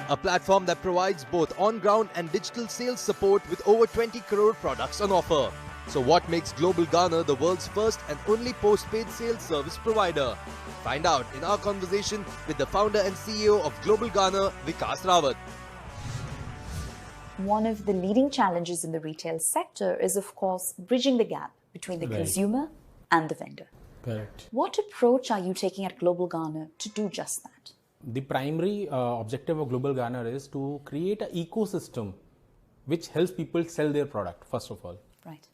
a platform that provides both on-ground and digital sales support with over 20 crore products on offer. So what makes Global Garner the world's first and only post-paid sales service provider? Find out in our conversation with the founder and CEO of Global Garner, Vikas Rawat. One of the leading challenges in the retail sector is, of course, bridging the gap between the consumer and the vendor. Correct. What approach are you taking at Global Garner to do just that? The primary objective of Global Garner is to create an ecosystem which helps people sell their product, first of all. Right.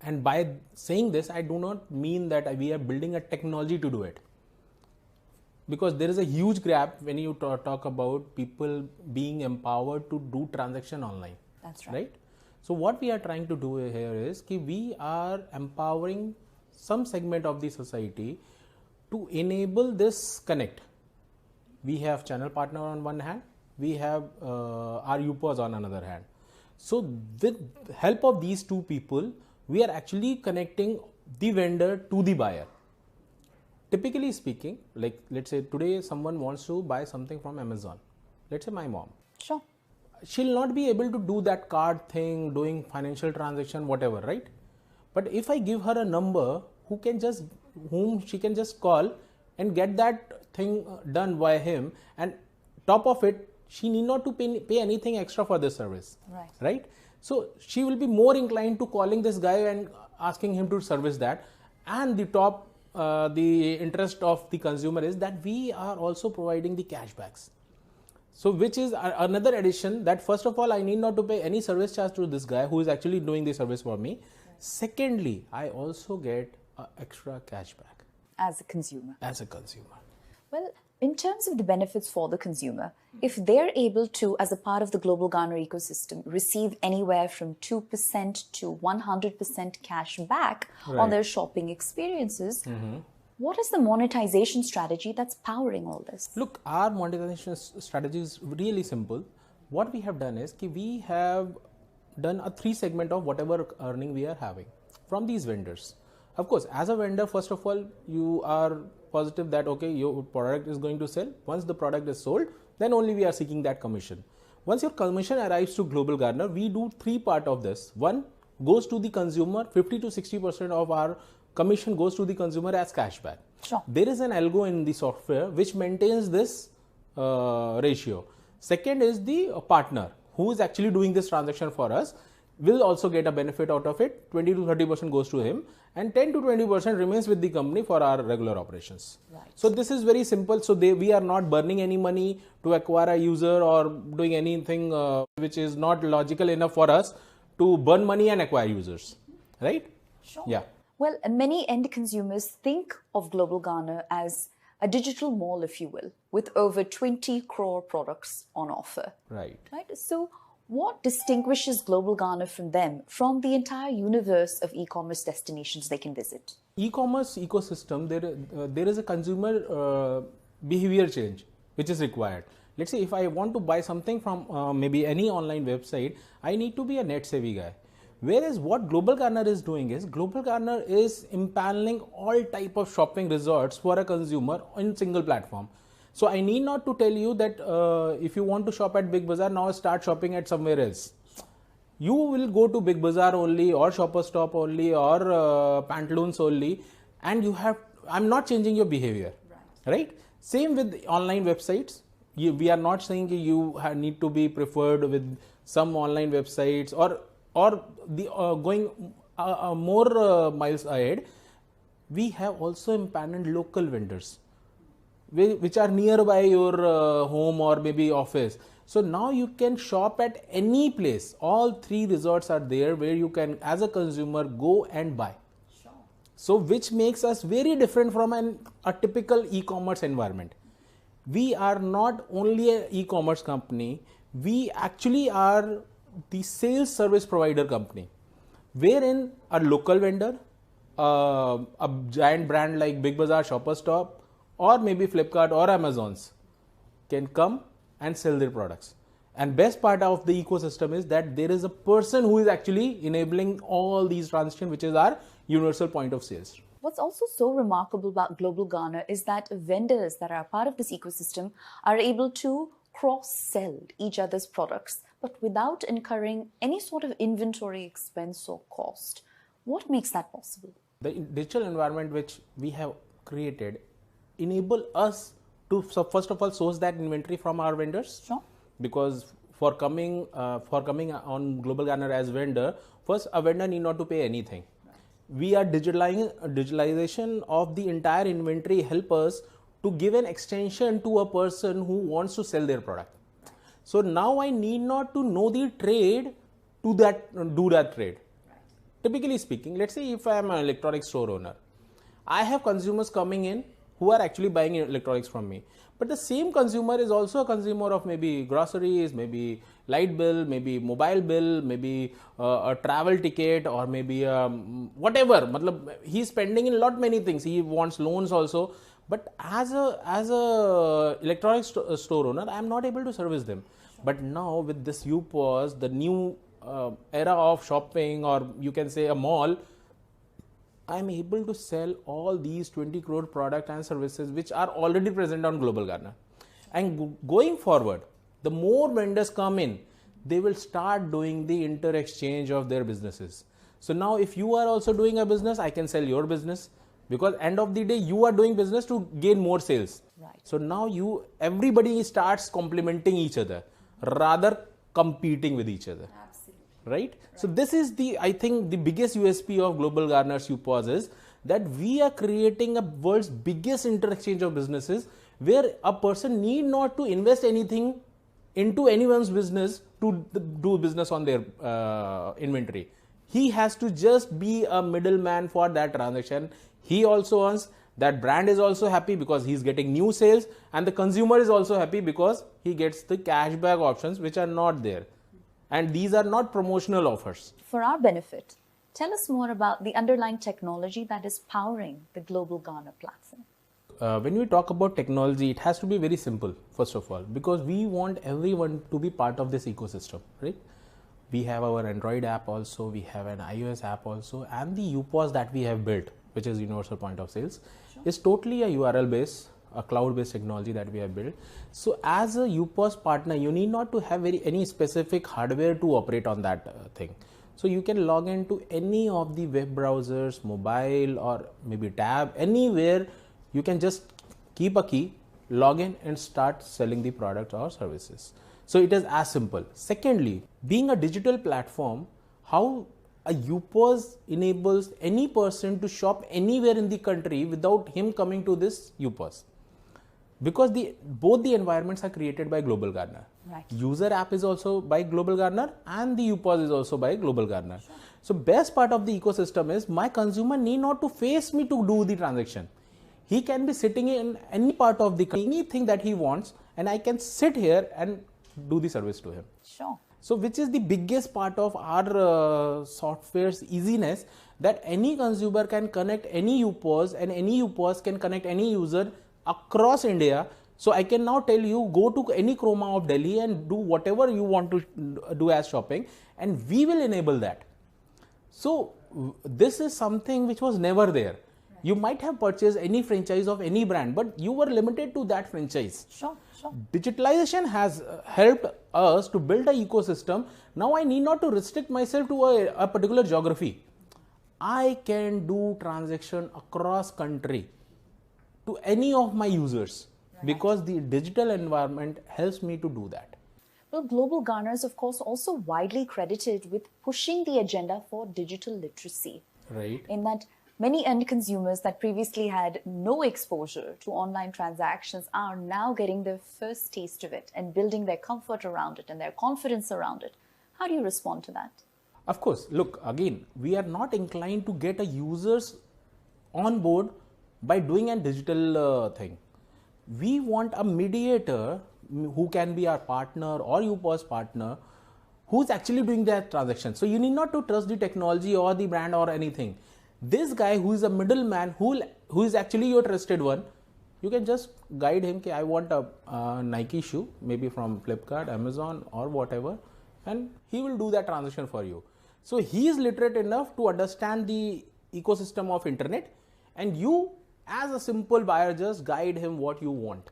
And by saying this, I do not mean that we are building a technology to do it. Because there is a huge gap when you talk about people being empowered to do transaction online. That's right. Right? So what we are trying to do here is that we are empowering some segment of the society to enable this connect. We have channel partner on one hand, we have our UPOs on another hand. So with help of these two people, we are actually connecting the vendor to the buyer. Typically speaking, like let's say today someone wants to buy something from Amazon. Let's say my mom. Sure. She'll not be able to do that card thing, doing financial transaction, whatever, right? But if I give her a number whom she can just call and get that thing done by him, and top of it, she need not to pay anything extra for this service. Right? So she will be more inclined to calling this guy and asking him to service that. And the interest of the consumer is that we are also providing the cashbacks. So which is another addition that first of all, I need not to pay any service charge to this guy who is actually doing the service for me. Secondly, I also get extra cashback. As a consumer. Well, in terms of the benefits for the consumer, if they're able to, as a part of the Global Garner ecosystem, receive anywhere from 2% to 100% cash back on their shopping experiences, what is the monetization strategy that's powering all this? Look, our monetization strategy is really simple. What we have done is we have done a 3 segment of whatever earning we are having from these vendors. Of course, as a vendor, first of all, you are positive that okay, your product is going to sell. Once the product is sold, then only we are seeking that commission. Once your commission arrives to Global Garner, we do 3 parts of this. One goes to the consumer, 50 to 60% of our commission goes to the consumer as cashback. Sure. There is an algo in the software which maintains this ratio. Second is the partner who is actually doing this transaction for us will also get a benefit out of it. 20 to 30% goes to him and 10 to 20% remains with the company for our regular operations. Right. So this is very simple. So we are not burning any money to acquire a user or doing anything which is not logical enough for us to burn money and acquire users. Right? Sure. Yeah. Well, many end consumers think of Global Garner as a digital mall, if you will, with over 20 crore products on offer. Right. So what distinguishes Global Garner from them, from the entire universe of e-commerce destinations they can visit? E-commerce ecosystem, there is a consumer behavior change which is required. Let's say if I want to buy something from maybe any online website, I need to be a net savvy guy. Whereas what Global Garner is doing is, Global Garner is impaneling all type of shopping resorts for a consumer in single platform. So I need not to tell you that if you want to shop at Big Bazaar, now start shopping at somewhere else. You will go to Big Bazaar only or Shoppers Stop only or Pantaloons only, and I'm not changing your behavior. Right? Same with online websites. We are not saying you need to be preferred with some online websites or going more miles ahead. We have also empaneled local vendors which are nearby your home or maybe office. So now you can shop at any place. All 3 resorts are there where you can, as a consumer, go and buy. Sure. So which makes us very different from a typical e-commerce environment. We are not only an e-commerce company, we actually are the sales service provider company, wherein a local vendor, a giant brand like Big Bazaar, Shoppers Stop, or maybe Flipkart or Amazon's can come and sell their products. And best part of the ecosystem is that there is a person who is actually enabling all these transactions, which is our universal point of sales. What's also so remarkable about Global Garner is that vendors that are part of this ecosystem are able to cross-sell each other's products, but without incurring any sort of inventory expense or cost. What makes that possible? The digital environment which we have created enable us to, so first of all, source that inventory from our vendors. Sure. Because for coming on Global Garner as vendor, first a vendor need not to pay anything. We are digitalization of the entire inventory help us to give an extension to a person who wants to sell their product. So now I need not to know the trade to do that trade. Typically speaking, let's say if I am an electronics store owner, I have consumers coming in who are actually buying electronics from me. But the same consumer is also a consumer of maybe groceries, maybe light bill, maybe mobile bill, maybe a travel ticket, or maybe whatever. He's spending in lot many things. He wants loans also. But as a electronics store owner, I am not able to service them. Sure. But now with this UPOS, the new era of shopping, or you can say a mall, I am able to sell all these 20 crore products and services which are already present on Global Garner. And going forward, the more vendors come in, they will start doing the inter-exchange of their businesses. So now if you are also doing a business, I can sell your business, because end of the day, you are doing business to gain more sales. Right. So now everybody starts complementing each other rather competing with each other. Right? So this is I think the biggest USP of Global Garner's UPOS is that we are creating a world's biggest inter-exchange of businesses, where a person need not to invest anything into anyone's business to do business on their inventory. He has to just be a middleman for that transaction. He also earns, that brand is also happy because he's getting new sales, and the consumer is also happy because he gets the cashback options which are not there. And these are not promotional offers. For our benefit, tell us more about the underlying technology that is powering the Global Garner platform. When we talk about technology, it has to be very simple, first of all, because we want everyone to be part of this ecosystem, right? We have our Android app also, we have an iOS app also, and the UPOS that we have built, which is Universal Point of Sales, is totally a URL based, a cloud-based technology that we have built. So as a UPOS partner, you need not to have any specific hardware to operate on that thing. So you can log into any of the web browsers, mobile, or maybe tab, anywhere. You can just keep a key, log in, and start selling the product or services. So it is as simple. Secondly, being a digital platform, how a UPOS enables any person to shop anywhere in the country without him coming to this UPOS. Because both the environments are created by Global Garner. Right. User app is also by Global Garner, and the UPOS is also by Global Garner. Sure. So best part of the ecosystem is my consumer need not to face me to do the transaction. He can be sitting in any part of anything that he wants, and I can sit here and do the service to him. Sure. So which is the biggest part of our software's easiness, that any consumer can connect any UPOS, and any UPOS can connect any user across India. So I can now tell you, go to any Chroma of Delhi and do whatever you want to do as shopping, and we will enable that. So this is something which was never there. You might have purchased any franchise of any brand, but you were limited to that franchise. Sure. Digitalization has helped us to build an ecosystem. Now I need not to restrict myself to a particular geography. I can do transaction across country to any of my users, because the digital environment helps me to do that. Well, Global Garner is, of course, also widely credited with pushing the agenda for digital literacy. Right. In that many end consumers that previously had no exposure to online transactions are now getting their first taste of it and building their comfort around it and their confidence around it. How do you respond to that? Of course, look, again, we are not inclined to get a users on board by doing a digital thing. We want a mediator who can be our partner or UPOS partner, who's actually doing that transaction. So you need not to trust the technology or the brand or anything. This guy who is a middleman, who is actually your trusted one, you can just guide him, I want a Nike shoe, maybe from Flipkart, Amazon, or whatever, and he will do that transaction for you. So he is literate enough to understand the ecosystem of internet, and you as a simple buyer just guide him what you want.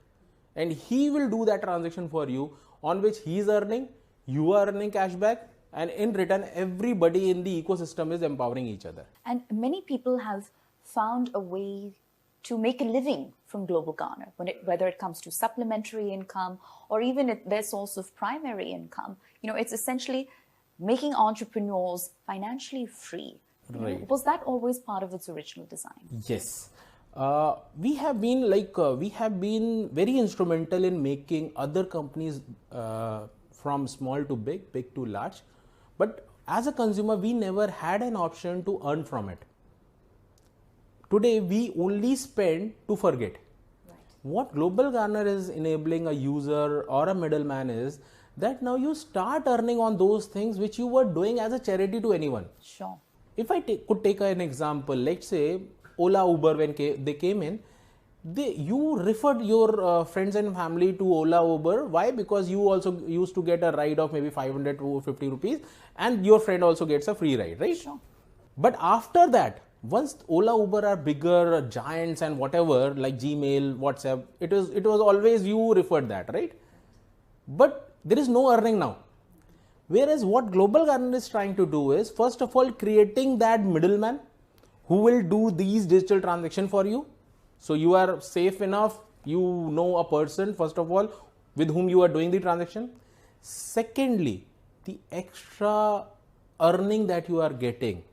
and he will do that transaction for you, on which he is earning, you are earning cashback, and in return everybody in the ecosystem is empowering each other. And many people have found a way to make a living from Global Garner, whether it comes to supplementary income or even their source of primary income. It's essentially making entrepreneurs financially free. Right. Was that always part of its original design? Yes. We have been very instrumental in making other companies from small to big, big to large. But as a consumer, we never had an option to earn from it. Today, we only spend to forget. Right. What Global Garner is enabling a user or a middleman is that now you start earning on those things which you were doing as a charity to anyone. Sure. If I could take an example, let's say Ola, Uber, when they came in, you referred your friends and family to Ola, Uber. Why? Because you also used to get a ride of maybe 500 to 50 rupees and your friend also gets a free ride, right? Sure. But after that, once Ola, Uber are bigger giants and whatever, like Gmail, WhatsApp, it was always you referred that, right? But there is no earning now. Whereas what Global Garner is trying to do is, first of all, creating that middleman who will do these digital transactions for you. So you are safe enough, you know a person, first of all, with whom you are doing the transaction. Secondly, the extra earning that you are getting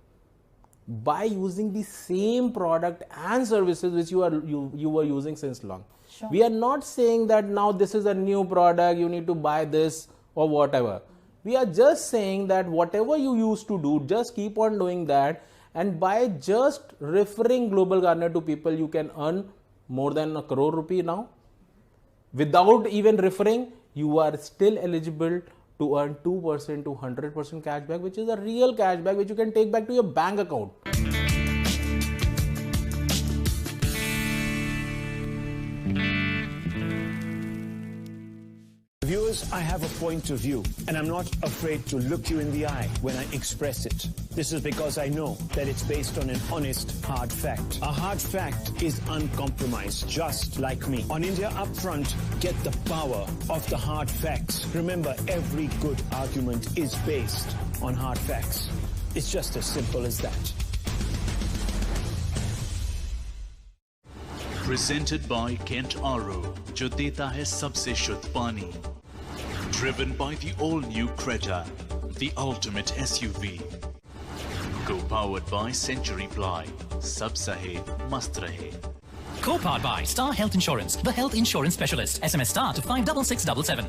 by using the same product and services which you were using since long. Sure. We are not saying that now this is a new product, you need to buy this or whatever. We are just saying that whatever you used to do, just keep on doing that, and by just referring Global Garner to people, you can earn more than 1 crore rupee now. Without even referring, you are still eligible to earn 2% to 100% cashback, which is a real cashback which you can take back to your bank account. Viewers, I have a point of view, and I'm not afraid to look you in the eye when I express it. This is because I know that it's based on an honest, hard fact. A hard fact is uncompromised, just like me. On India Upfront, get the power of the hard facts. Remember, every good argument is based on hard facts. It's just as simple as that. Presented by Kent RO, जो देता है सबसे शुद्ध पानी. Driven by the all-new Creta, the ultimate SUV. Co-powered by Century Ply, sab sahe, mast rahe. Co-powered by Star Health Insurance, the health insurance specialist. SMS STAR to 56677.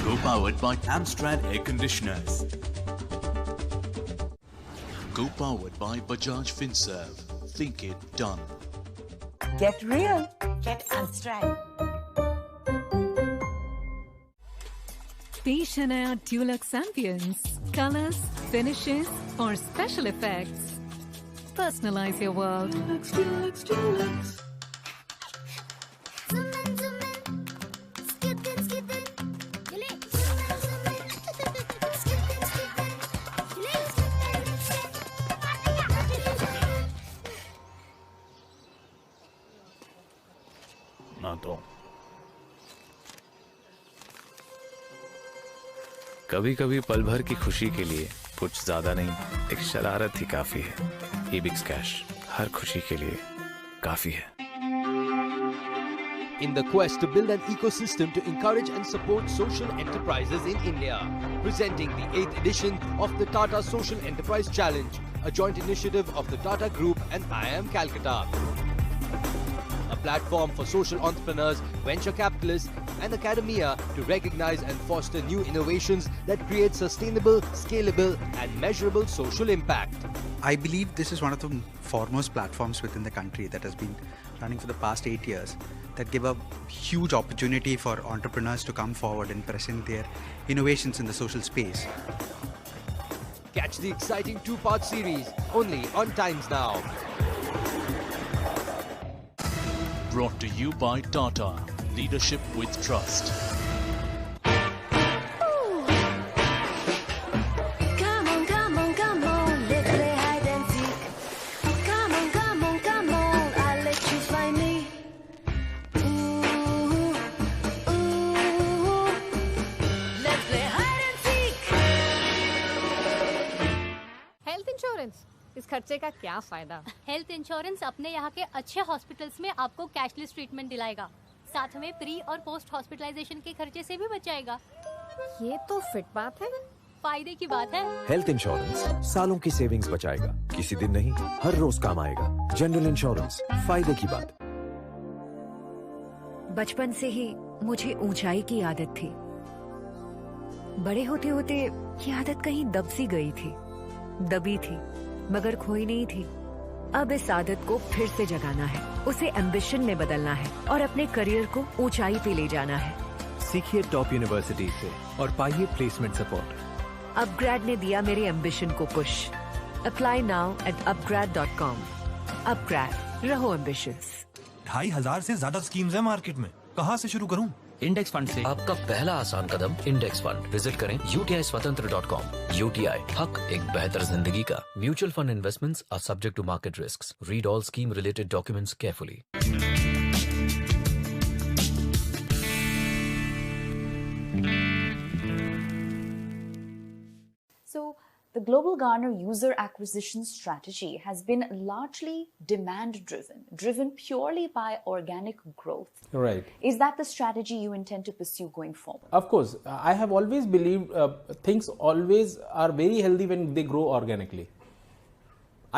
Co-powered by Amstrad Air Conditioners. Co-powered by Bajaj Finserv. Think it done. Get real. Get Amstrad. Peach and Air Dulux Ambience. Colors, finishes, or special effects. Personalize your world. Dulux, Dulux, Dulux. कभी कभी पल भर की खुशी के लिए कुछ ज्यादा नहीं, एक शरारत ही काफी है. eBix Cash हर खुशी के लिए काफी है. In the quest to build an ecosystem to encourage and support social enterprises in India, presenting the 8th edition of the Tata Social Enterprise Challenge, a joint initiative of the Tata Group and IIM Calcutta. A platform for social entrepreneurs, venture capitalists and academia to recognize and foster new innovations that create sustainable, scalable and measurable social impact. I believe this is one of the foremost platforms within the country that has been running for the past 8 years, that give a huge opportunity for entrepreneurs to come forward and present their innovations in the social space. Catch the exciting 2-part series only on Times Now. Brought to you by Tata. Leadership with trust. Come on, come on, come on, let's play hide and seek. Come on, come on, come on, I'll let you find me. Ooh, खर्चे का क्या फायदा? Health insurance अपने यहाँ के अच्छे hospitals में आपको कैशलेस ट्रीटमेंट दिलाएगा, साथ में प्री और पोस्ट हॉस्पिटलाइजेशन के खर्चे से भी बचाएगा। ये तो फिट बात है। फायदे की बात है। हेल्थ इंश्योरेंस सालों की सेविंग्स बचाएगा, किसी दिन नहीं, हर रोज काम आएगा। जनरल इंश्योरेंस, फायदे की बात। बचपन से ही मुझे ऊंचाई की आदत थी। बड़े होते होते ये आदत कहीं दब सी गई थी। दबी थी मगर खोई नहीं थी। अब इस आदत को फिर से जगाना है, उसे एम्बिशन में बदलना है और अपने करियर को ऊंचाई पे ले जाना है। सीखिए टॉप यूनिवर्सिटी से और पाइए प्लेसमेंट सपोर्ट। अपग्रेड ने दिया मेरे एम्बिशन को push. Apply now at upgrad.com। Upgrade, रहो एम्बिशियस। 2500 से ज्यादा स्कीम्स हैं मार्केट में, कहाँ से शुरू करूँ? इंडेक्स फंड से आपका पहला आसान कदम इंडेक्स फंड। विजिट करें utiswatantra.com। UTI, हक एक बेहतर जिंदगी का। Mutual fund investments are subject to market risks. Read all scheme related documents carefully. So, the Global Garner user acquisition strategy has been largely demand-driven, driven purely by organic growth. Right. Is that the strategy you intend to pursue going forward? Of course. I have always believed things always are very healthy when they grow organically.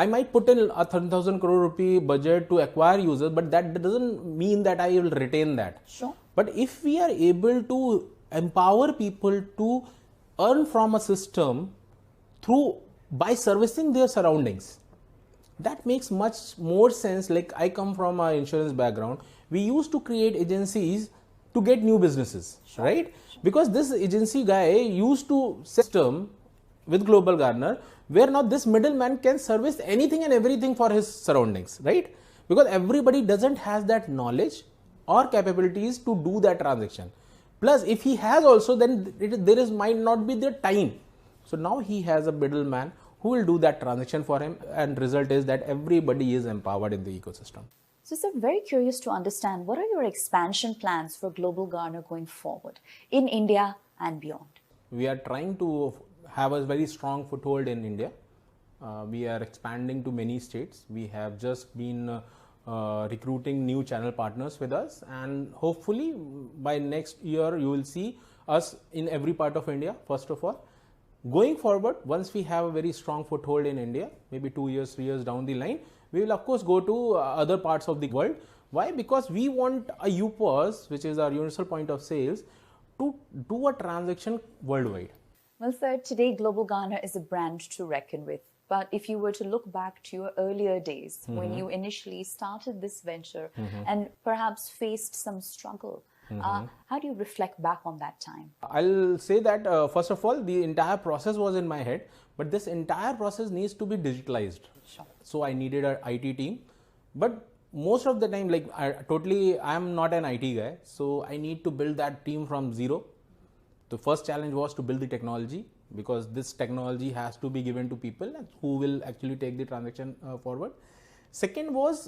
I might put in a 30,000 crore rupee budget to acquire users, but that doesn't mean that I will retain that. Sure. But if we are able to empower people to earn from a system by servicing their surroundings, that makes much more sense. Like, I come from an insurance background. We used to create agencies to get new businesses, right? Because this agency guy used to system with Global Garner, where now this middleman can service anything and everything for his surroundings, right? Because everybody doesn't has that knowledge or capabilities to do that transaction. Plus, if he has also, then there might not be the time. So now he has a middleman who will do that transaction for him, and result is that everybody is empowered in the ecosystem. So, sir, very curious to understand, what are your expansion plans for Global Garner going forward in India and beyond? We are trying to have a very strong foothold in India. We are expanding to many states. We have just been recruiting new channel partners with us, and hopefully by next year you will see us in every part of India. First of all, going forward, once we have a very strong foothold in India, maybe 2 years, 3 years down the line, we will of course go to other parts of the world. Why? Because we want a UPOS, which is our universal point of sales, to do a transaction worldwide. Well, sir, today Global Garner is a brand to reckon with. But if you were to look back to your earlier days, when you initially started this venture and perhaps faced some struggle, how do you reflect back on that time? I'll say that first of all, the entire process was in my head, but this entire process needs to be digitalized. Sure. So I needed an IT team, but most of the time, like I'm not an IT guy, so I need to build that team from zero. The first challenge was to build the technology, because this technology has to be given to people who will actually take the transaction forward. Second was,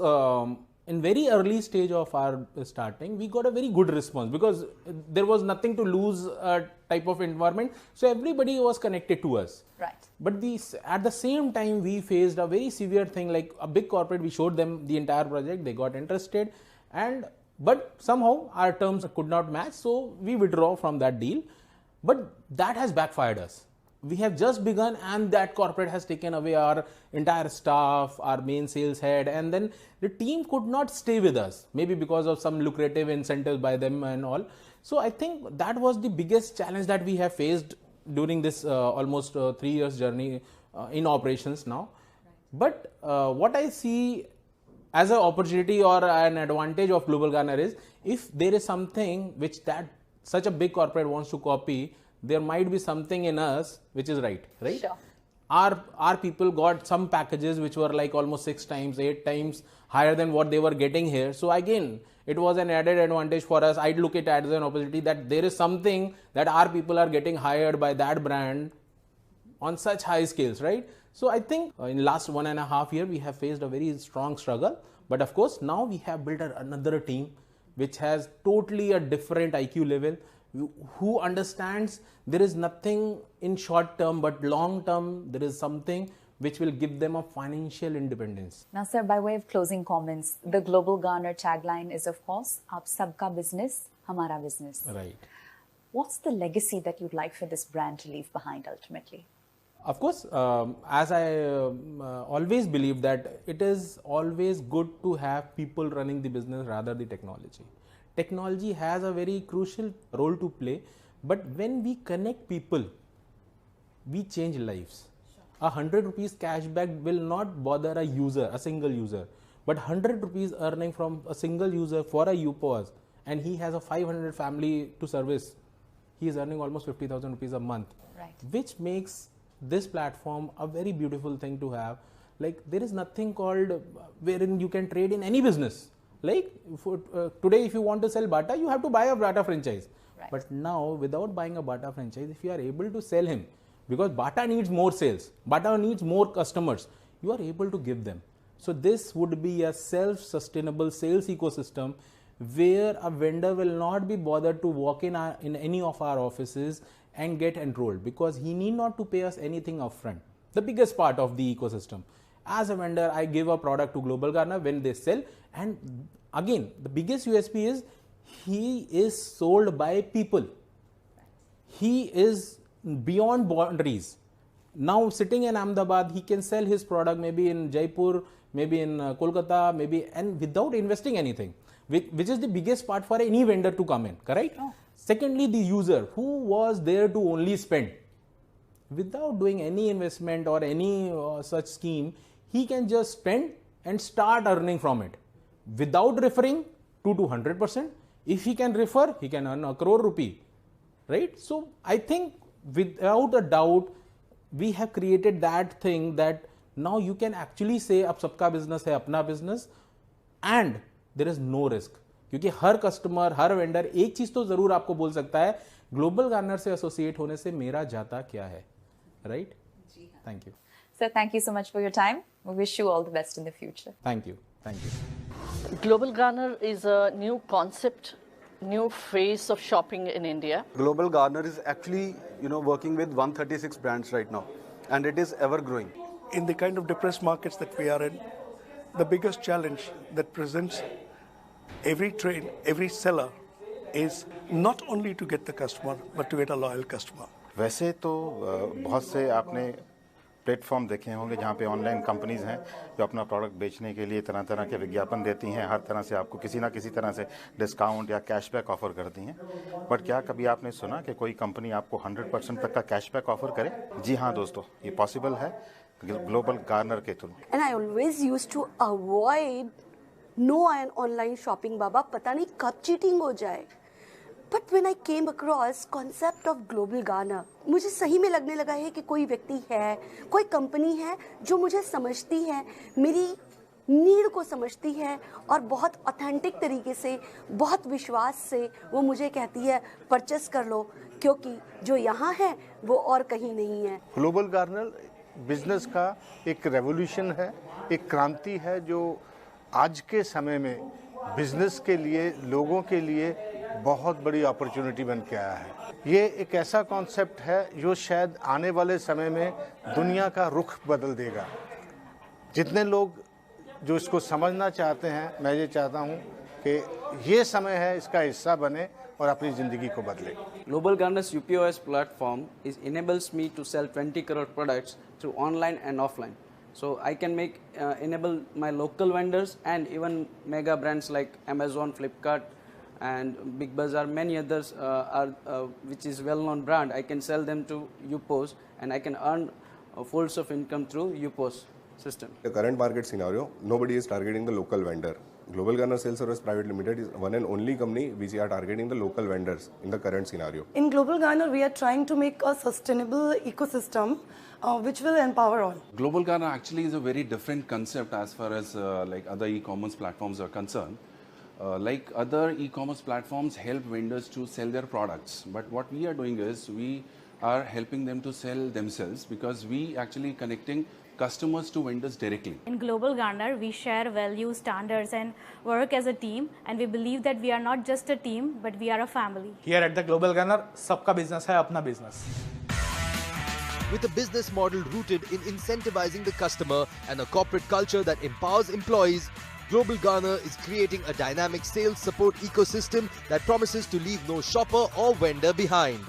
in very early stage of our starting, we got a very good response because there was nothing to lose type of environment. So everybody was connected to us. Right. But at the same time, we faced a very severe thing, like a big corporate. We showed them the entire project, they got interested, but somehow our terms could not match, so we withdraw from that deal. But that has backfired us. We have just begun, and that corporate has taken away our entire staff, our main sales head, and then the team could not stay with us, maybe because of some lucrative incentives by them and all. So I think that was the biggest challenge that we have faced during this almost 3 years journey in operations now. But what I see as an opportunity or an advantage of Global Garner is, if there is something which such a big corporate wants to copy, there might be something in us which is right? Sure. Our people got some packages which were like almost 6 times, 8 times higher than what they were getting here. So again, it was an added advantage for us. I'd look at it as an opportunity that there is something that our people are getting hired by that brand on such high scales, right? So I think in last 1.5 years, we have faced a very strong struggle. But of course, now we have built another team which has totally a different IQ level, who understands there is nothing in short term, but long term there is something which will give them a financial independence. Now, sir, by way of closing comments, the Global Garner tagline is, of course, "Aap sabka business, hamara business." Right. What's the legacy that you'd like for this brand to leave behind ultimately? Of course, as I always believe that it is always good to have people running the business rather the technology. Technology has a very crucial role to play, but when we connect people, we change lives. A 100 rupees cashback will not bother a user, a single user, but 100 rupees earning from a single user for a UPOS, and he has a 500 family to service, he is earning almost 50,000 rupees a month, right, which makes this platform a very beautiful thing to have. Like, there is nothing called wherein you can trade in any business. Like today, if you want to sell Bata, you have to buy a Bata franchise. Right. But now, without buying a Bata franchise, if you are able to sell him, because Bata needs more sales, Bata needs more customers, you are able to give them. So this would be a self-sustainable sales ecosystem where a vendor will not be bothered to walk in any of our offices and get enrolled, because he need not to pay us anything upfront. The biggest part of the ecosystem. As a vendor, I give a product to Global Garner when they sell, and again, the biggest USP is he is sold by people. He is beyond boundaries. Now sitting in Ahmedabad, he can sell his product maybe in Jaipur, maybe in Kolkata, maybe, and without investing anything, which is the biggest part for any vendor to come in, correct? Oh. Secondly, the user who was there to only spend, without doing any investment or any such scheme, he can just spend and start earning from it without referring to 100%. If he can refer, he can earn 1 crore rupee, right? So I think without a doubt, we have created that thing that now you can actually say ab sabka business hai apna business, and there is no risk. क्योंकि हर customer, हर vendor एक चीज तो जरूर आपको बोल सकता है, global Garner से एसोसिएट होने से मेरा जाता क्या है, right? Thank you sir, thank you so much for your time. We wish you all the best in the future. Thank you. Global Garner is a new concept, new phase of shopping in India. Global Garner is actually, working with 136 brands right now, and it is ever growing. In the kind of depressed markets that we are in, the biggest challenge that presents every trade, every seller is not only to get the customer, but to get a loyal customer. वैसे तो बहुत से आपने platform देखे होंगे जहाँ पे online companies हैं जो अपना प्रोडक्ट बेचने के लिए तरह तरह के विज्ञापन देती हैं, हर तरह से आपको किसी ना किसी तरह से डिस्काउंट या कैशबैक ऑफर करती हैं. बट क्या कभी आपने सुना कि कोई कंपनी आपको 100% तक का कैशबैक ऑफर करे? जी हाँ दोस्तों, ये पॉसिबल है ग्लोबल गार्नर के थ्रू. And I always used to avoid no online shopping. बाबा पता नहीं कब चीटिंग हो जाए. But when I came across concept of global garner, मुझे सही में लगने लगा है कि कोई व्यक्ति है, कोई कंपनी है जो मुझे समझती है, मेरी नीड को समझती है, और बहुत ऑथेंटिक तरीके से, बहुत विश्वास से वो मुझे कहती है परचेस कर लो, क्योंकि जो यहाँ है वो और कहीं नहीं है. ग्लोबल गार्नर बिजनेस का एक रेवोल्यूशन है, एक क्रांति है जो आज के समय में बिजनेस के लिए, लोगों के लिए बहुत बड़ी अपॉर्चुनिटी बन के आया है. ये एक ऐसा कॉन्सेप्ट है जो शायद आने वाले समय में दुनिया का रुख बदल देगा. जितने लोग जो इसको समझना चाहते हैं, मैं ये चाहता हूँ कि ये समय है इसका हिस्सा बने और अपनी ज़िंदगी को बदले. Global Garner's UPOS platform enables me to sell 20 crore products through online and offline. So I can enable my local vendors and even mega brands like Amazon, Flipkart, and Big Bazaar, many others which is well-known brand. I can sell them to UPOS, and I can earn folds of income through UPOS system. The current market scenario, nobody is targeting the local vendor. Global Garner Sales Service Private Limited is one and only company which are targeting the local vendors in the current scenario. In Global Garner, we are trying to make a sustainable ecosystem which will empower all. Global Garner actually is a very different concept as far as like other e-commerce platforms are concerned. Like other e-commerce platforms help vendors to sell their products, but what we are doing is we are helping them to sell themselves, because we actually connecting customers to vendors directly. In Global Garner, we share values, standards, and work as a team, and we believe that we are not just a team, but we are a family. Here at the Global Garner, सबका business है अपना business. With a business model rooted in incentivizing the customer and a corporate culture that empowers employees, Global Garner is creating a dynamic sales support ecosystem that promises to leave no shopper or vendor behind.